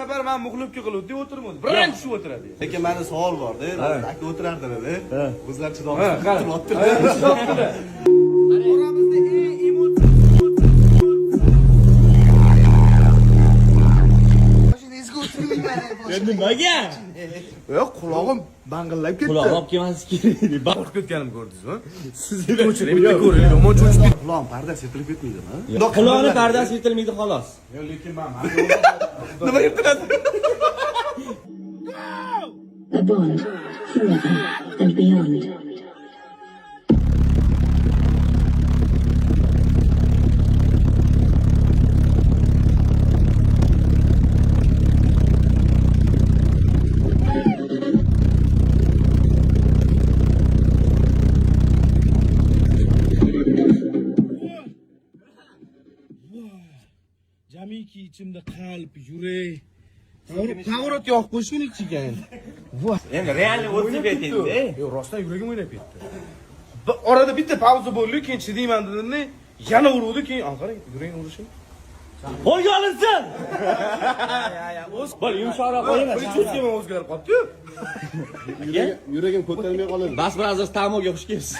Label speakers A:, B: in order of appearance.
A: safar men muxlibga qiluvdi, o'tirmadi. Birinchi shu o'tiradi.
B: Lekin meni savol bor-da. Aka o'tirardilar-da. O'zlar chidolmay
A: Qara.
B: o'tirdi.
A: Oramizda eng
C: Nimaga?
A: Yo'q, qulog'im bang'illab ketdi.
C: Quloq olib kelmasiz kerak.
A: Qo'rqib ketganimni ko'rdingizmi? Sizni ko'chirib bitta ko'ring, yomon cho'chib ketdi.
B: Quloqim pardasi yetilib ketmaydimi?
C: Quloqni pardasi yetilmaydi xolos.
A: Yo'q, lekin men nima yetiladi?
D: A bond forever and beyond.
A: Jamiki ichimda qalb, yurak. Tavrot yo'q qo'shing ichiga endi.
C: Endi realni o'tib ketdi.
A: Yo'q, rostdan yuragim o'ynab ketdi. Orada bitta pauza bo'ldi, keyin chidayman dedim, yana uruvdi, keyin qarang, yuragim urishi.
C: Qo'lga olinsin. Bo'l, yumshoqroq qo'ying.
A: Cho'chga men o'zgarib qoldi-yu.
B: Yuragim ko'tarilmay qoladi.
C: Bas Brothers tamoga xush kelibsiz.